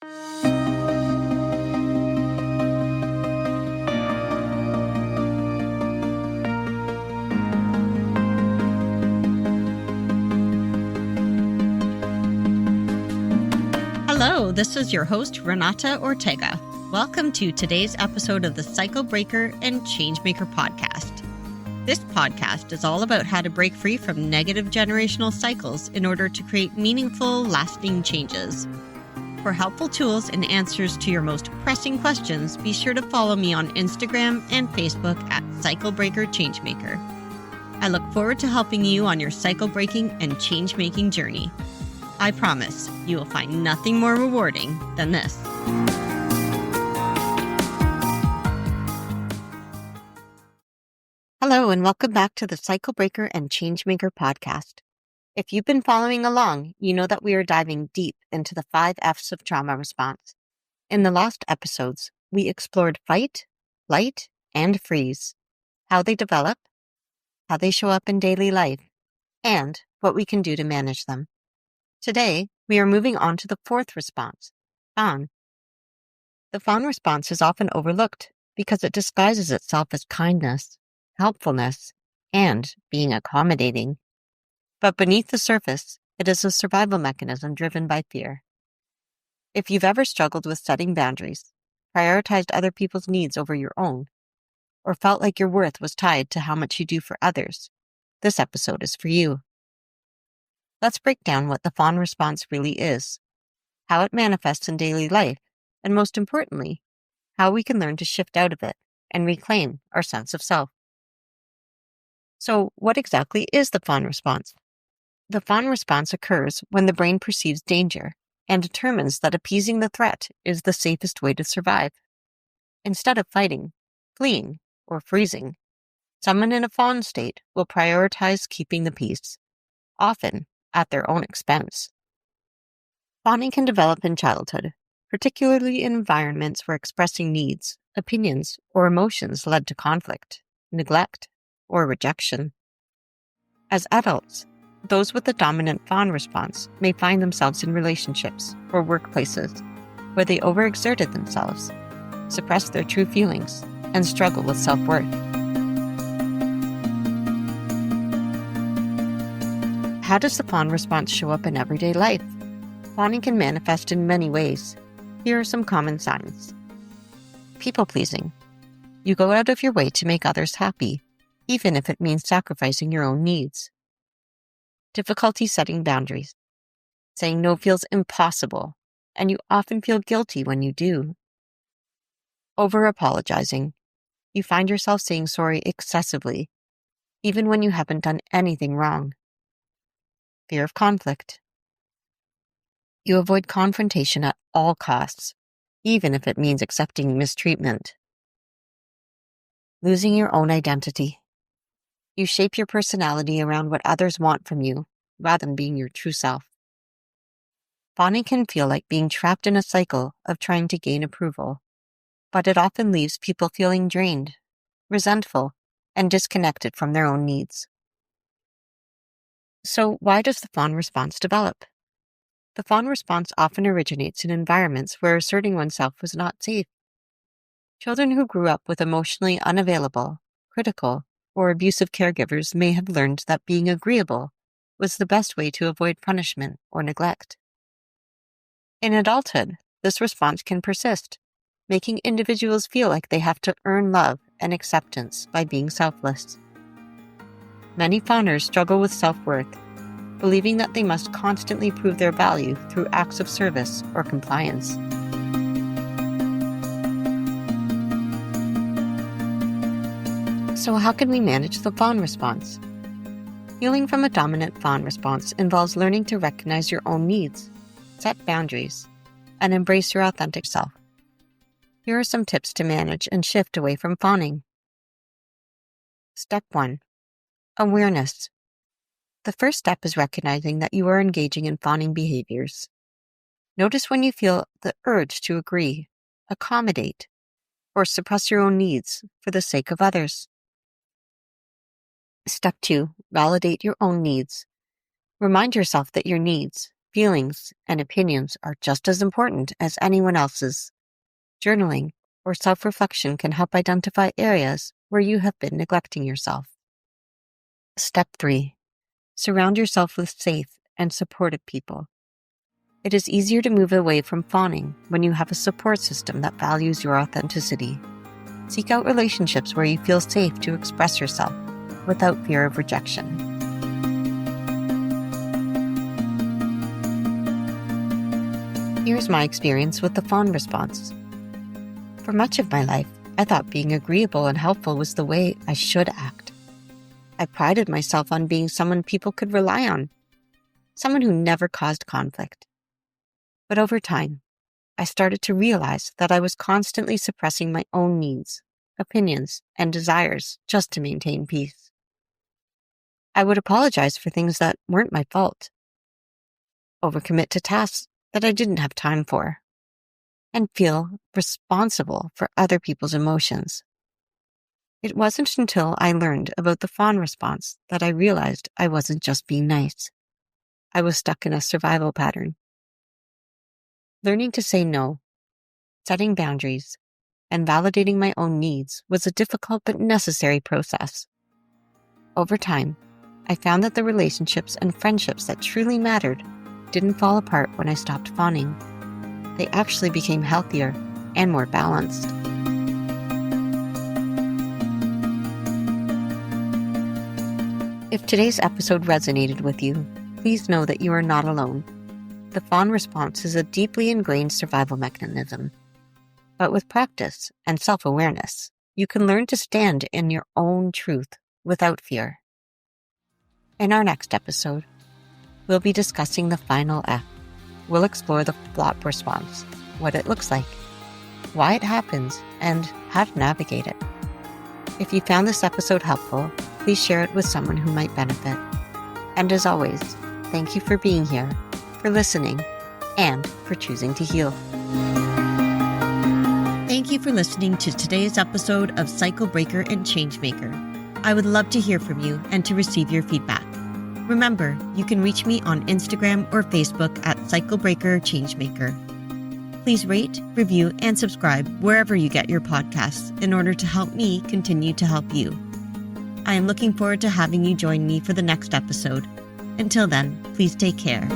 Hello, this is your host, Renata Ortega. Welcome to today's episode of the Cycle Breaker and Changemaker podcast. This podcast is all about how to break free from negative generational cycles in order to create meaningful, lasting changes. For helpful tools and answers to your most pressing questions, be sure to follow me on Instagram and Facebook at Cycle Breaker Changemaker. I look forward to helping you on your cycle breaking and change-making journey. I promise you will find nothing more rewarding than this. Hello, and welcome back to the Cycle Breaker and Changemaker podcast. If you've been following along, you know that we are diving deep into the 5 F's of trauma response. In the last episodes, we explored fight, flight, and freeze, how they develop, how they show up in daily life, and what we can do to manage them. Today, we are moving on to the 4th response, fawn. The fawn response is often overlooked because it disguises itself as kindness, helpfulness, and being accommodating. But beneath the surface, it is a survival mechanism driven by fear. If you've ever struggled with setting boundaries, prioritized other people's needs over your own, or felt like your worth was tied to how much you do for others, this episode is for you. Let's break down what the fawn response really is, how it manifests in daily life, and most importantly, how we can learn to shift out of it and reclaim our sense of self. So, what exactly is the fawn response? The fawn response occurs when the brain perceives danger and determines that appeasing the threat is the safest way to survive. Instead of fighting, fleeing, or freezing, someone in a fawn state will prioritize keeping the peace, often at their own expense. Fawning can develop in childhood, particularly in environments where expressing needs, opinions, or emotions led to conflict, neglect, or rejection. As adults, those with the dominant fawn response may find themselves in relationships or workplaces where they overexerted themselves, suppressed their true feelings, and struggle with self-worth. How does the fawn response show up in everyday life? Fawning can manifest in many ways. Here are some common signs. People-pleasing. You go out of your way to make others happy, even if it means sacrificing your own needs. Difficulty setting boundaries. Saying no feels impossible, and you often feel guilty when you do. Over-apologizing. You find yourself saying sorry excessively, even when you haven't done anything wrong. Fear of conflict. You avoid confrontation at all costs, even if it means accepting mistreatment. Losing your own identity. You shape your personality around what others want from you, rather than being your true self. Fawning can feel like being trapped in a cycle of trying to gain approval, but it often leaves people feeling drained, resentful, and disconnected from their own needs. So why does the fawn response develop? The fawn response often originates in environments where asserting oneself was not safe. Children who grew up with emotionally unavailable, critical, or abusive caregivers may have learned that being agreeable was the best way to avoid punishment or neglect. In adulthood, this response can persist, making individuals feel like they have to earn love and acceptance by being selfless. Many fawners struggle with self-worth, believing that they must constantly prove their value through acts of service or compliance. So how can we manage the fawn response? Healing from a dominant fawn response involves learning to recognize your own needs, set boundaries, and embrace your authentic self. Here are some tips to manage and shift away from fawning. Step 1. Awareness. The first step is recognizing that you are engaging in fawning behaviors. Notice when you feel the urge to agree, accommodate, or suppress your own needs for the sake of others. Step 2. Validate your own needs. Remind yourself that your needs, Feelings and opinions are just as important as anyone else's. Journaling or self-reflection can help identify areas where you have been neglecting yourself. Step 3. Surround yourself with safe and supportive people. It is easier to move away from fawning when you have a support system that values your authenticity. Seek out relationships where you feel safe to express yourself without fear of rejection. Here's my experience with the Fawn Response. For much of my life, I thought being agreeable and helpful was the way I should act. I prided myself on being someone people could rely on, someone who never caused conflict. But over time, I started to realize that I was constantly suppressing my own needs, opinions, and desires just to maintain peace. I would apologize for things that weren't my fault, overcommit to tasks that I didn't have time for, and feel responsible for other people's emotions. It wasn't until I learned about the Fawn Response that I realized I wasn't just being nice. I was stuck in a survival pattern. Learning to say no, setting boundaries, and validating my own needs was a difficult but necessary process. Over time, I found that the relationships and friendships that truly mattered didn't fall apart when I stopped fawning. They actually became healthier and more balanced. If today's episode resonated with you, please know that you are not alone. The Fawn Response is a deeply ingrained survival mechanism. But with practice and self-awareness, you can learn to stand in your own truth without fear. In our next episode, we'll be discussing the final F. We'll explore the flop response, what it looks like, why it happens, and how to navigate it. If you found this episode helpful, please share it with someone who might benefit. And as always, thank you for being here, for listening, and for choosing to heal. Thank you for listening to today's episode of Cycle Breaker and Changemaker. I would love to hear from you and to receive your feedback. Remember, you can reach me on Instagram or Facebook at Cycle Breaker Changemaker. Please rate, review, and subscribe wherever you get your podcasts in order to help me continue to help you. I am looking forward to having you join me for the next episode. Until then, please take care.